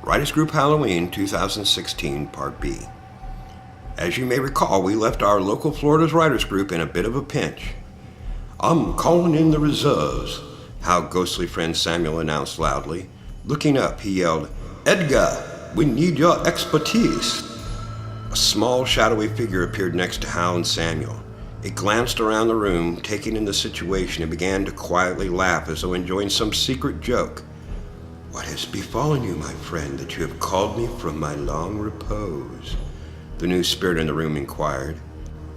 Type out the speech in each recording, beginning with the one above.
Writers Group Halloween 2016 Part B. As you may recall, we left our local Florida's Writers Group in a bit of a pinch. "I'm calling in the reserves," Hal's ghostly friend Samuel announced loudly. Looking up, he yelled, "Edgar, we need your expertise." A small, shadowy figure appeared next to Hal and Samuel. It glanced around the room, taking in the situation, and began to quietly laugh as though enjoying some secret joke. "What has befallen you, my friend, that you have called me from my long repose?" the new spirit in the room inquired.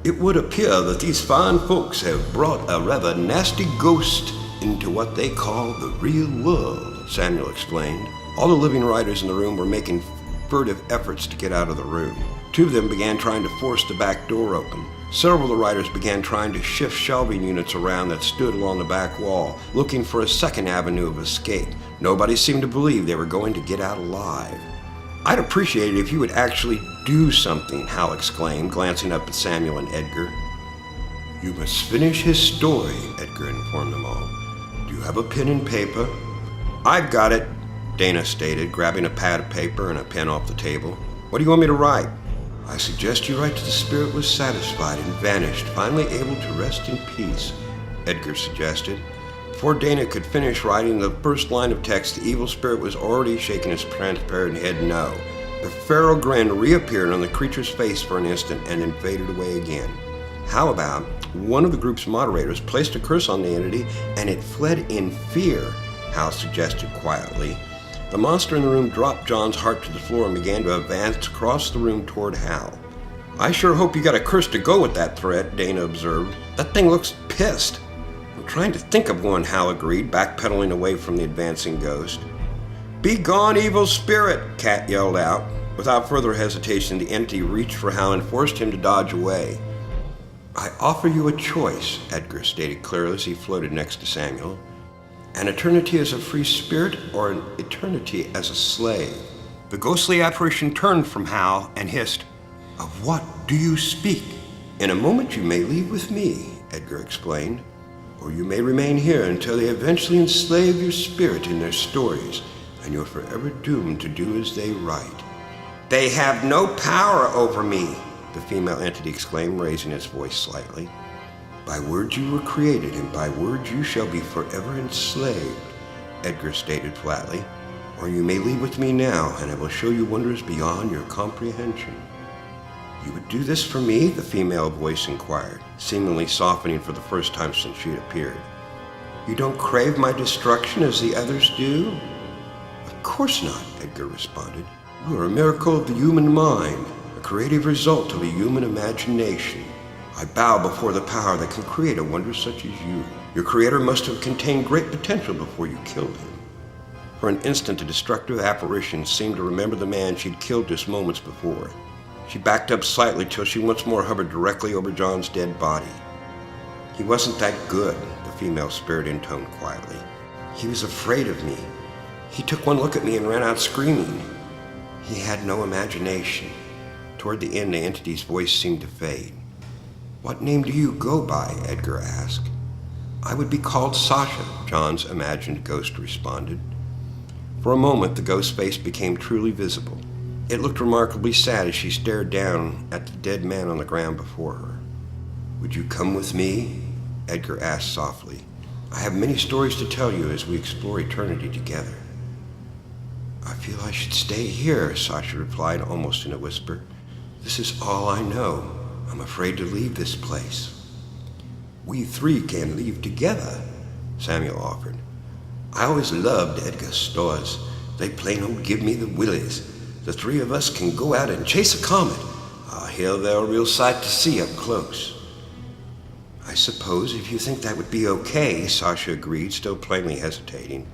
"It would appear that these fine folks have brought a rather nasty ghost into what they call the real world," Samuel explained. All the living writers in the room were making furtive efforts to get out of the room. Two of them began trying to force the back door open. Several of the writers began trying to shift shelving units around that stood along the back wall, looking for a second avenue of escape. Nobody seemed to believe they were going to get out alive. "I'd appreciate it if you would actually do something," Hal exclaimed, glancing up at Samuel and Edgar. "You must finish his story," Edgar informed them all. "Do you have a pen and paper?" "I've got it," Dana stated, grabbing a pad of paper and a pen off the table. "What do you want me to write?" "I suggest you write that the spirit was satisfied and vanished, finally able to rest in peace," Edgar suggested. Before Dana could finish writing the first line of text, the evil spirit was already shaking his transparent head no. The feral grin reappeared on the creature's face for an instant and then faded away again. How about one of the group's moderators placed a curse on the entity and it fled in fear, Hal suggested quietly. The monster in the room dropped John's heart to the floor and began to advance across the room toward Hal. "I sure hope you got a curse to go with that threat," Dana observed. "That thing looks pissed." "I'm trying to think of one," Hal agreed, backpedaling away from the advancing ghost. "Be gone, evil spirit!" Kat yelled out. Without further hesitation, the entity reached for Hal and forced him to dodge away. "I offer you a choice," Edgar stated clearly as he floated next to Samuel. "An eternity as a free spirit or an eternity as a slave?" The ghostly apparition turned from Hal and hissed, "Of what do you speak?" "In a moment you may leave with me," Edgar explained, "or you may remain here until they eventually enslave your spirit in their stories, and you're forever doomed to do as they write." "They have no power over me," the female entity exclaimed, raising its voice slightly. "By words you were created, and by words you shall be forever enslaved," Edgar stated flatly. "Or you may leave with me now, and I will show you wonders beyond your comprehension." "You would do this for me?" the female voice inquired, seemingly softening for the first time since she had appeared. "You don't crave my destruction as the others do?" "Of course not," Edgar responded. "You are a miracle of the human mind, a creative result of a human imagination. I bow before the power that can create a wonder such as you. Your creator must have contained great potential before you killed him." For an instant, the destructive apparition seemed to remember the man she'd killed just moments before. She backed up slightly till she once more hovered directly over John's dead body. "He wasn't that good," the female spirit intoned quietly. "He was afraid of me. He took one look at me and ran out screaming. He had no imagination." Toward the end, the entity's voice seemed to fade. "What name do you go by?" Edgar asked. "I would be called Sasha," John's imagined ghost responded. For a moment, the ghost's face became truly visible. It looked remarkably sad as she stared down at the dead man on the ground before her. "Would you come with me?" Edgar asked softly. "I have many stories to tell you as we explore eternity together." "I feel I should stay here," Sasha replied almost in a whisper. "This is all I know. I'm afraid to leave this place." "We three can leave together," Samuel offered. "I always loved Edgar's stories. They plain old give me the willies. The three of us can go out and chase a comet. I hear they're a real sight to see up close." "I suppose if you think that would be okay," Sasha agreed, still plainly hesitating.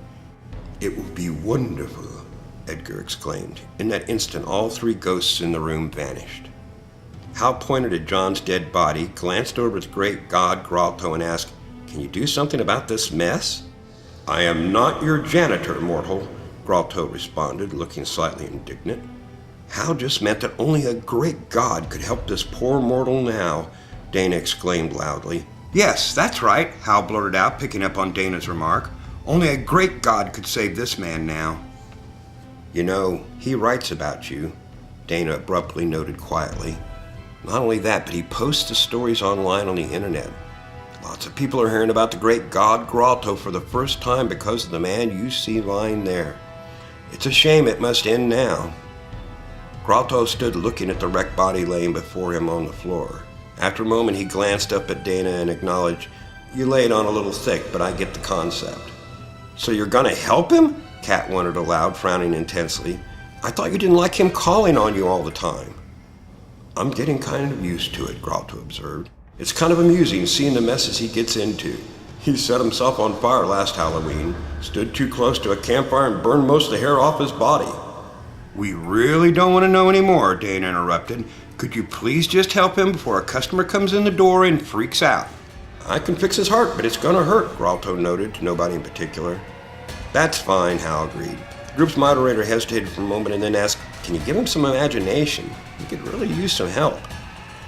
"It will be wonderful," Edgar exclaimed. In that instant, all three ghosts in the room vanished. Hal pointed at John's dead body, glanced over at the great god Grotto, and asked, "Can you do something about this mess?" "I am not your janitor, mortal," Grotto responded, looking slightly indignant. Hal just meant that only a great god could help this poor mortal now, Dana exclaimed loudly. "Yes, that's right," Hal blurted out, picking up on Dana's remark. "Only a great god could save this man now." You know, he writes about you, Dana abruptly noted quietly. Not only that, but he posts the stories online on the internet. Lots of people are hearing about the great god Grotto for the first time because of the man you see lying there. It's a shame it must end now. Grotto stood looking at the wrecked body laying before him on the floor. After a moment, he glanced up at Dana and acknowledged, "You laid on a little thick, but I get the concept." "So you're gonna help him?" Kat wondered aloud, frowning intensely. "I thought you didn't like him calling on you all the time." "I'm getting kind of used to it," Grotto observed. "It's kind of amusing seeing the messes he gets into. He set himself on fire last Halloween, stood too close to a campfire and burned most of the hair off his body." "We really don't want to know any more," Dana interrupted. "Could you please just help him before a customer comes in the door and freaks out?" "I can fix his heart, but it's gonna hurt," Grotto noted to nobody in particular. "That's fine," Hal agreed. The group's moderator hesitated for a moment and then asked, "Can you give him some imagination? He could really use some help."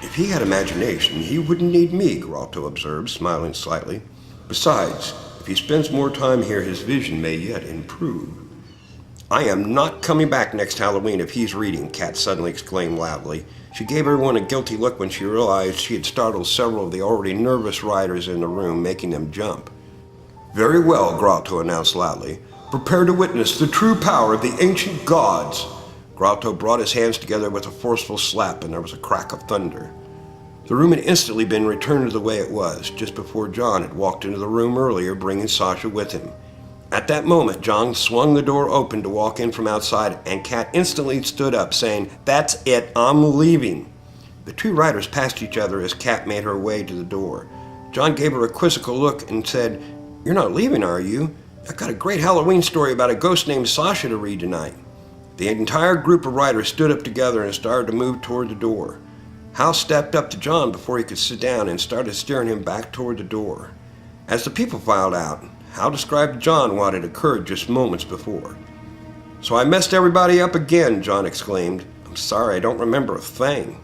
"If he had imagination, he wouldn't need me," Grotto observed, smiling slightly. "Besides, if he spends more time here, his vision may yet improve." "I am not coming back next Halloween if he's reading," Kat suddenly exclaimed loudly. She gave everyone a guilty look when she realized she had startled several of the already nervous riders in the room, making them jump. "Very well," Grotto announced loudly. "Prepare to witness the true power of the ancient gods." Grotto brought his hands together with a forceful slap, and there was a crack of thunder. The room had instantly been returned to the way it was, just before John had walked into the room earlier, bringing Sasha with him. At that moment, John swung the door open to walk in from outside, and Kat instantly stood up, saying, "That's it, I'm leaving." The two riders passed each other as Kat made her way to the door. John gave her a quizzical look and said, "You're not leaving, are you? I've got a great Halloween story about a ghost named Sasha to read tonight." The entire group of riders stood up together and started to move toward the door. Hal stepped up to John before he could sit down and started steering him back toward the door. As the people filed out, Hal described to John what had occurred just moments before. "So I messed everybody up again," John exclaimed. "I'm sorry, I don't remember a thing."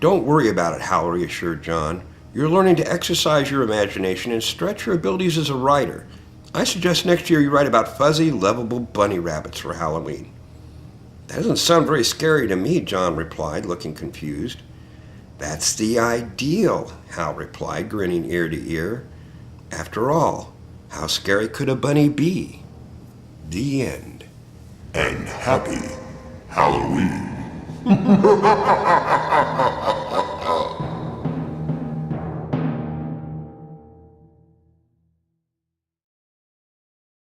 "Don't worry about it," Hal reassured John. "You're learning to exercise your imagination and stretch your abilities as a writer. I suggest next year you write about fuzzy, lovable bunny rabbits for Halloween." "That doesn't sound very scary to me," John replied, looking confused. "That's the ideal," Hal replied, grinning ear to ear. "After all, how scary could a bunny be?" The end. And happy Halloween.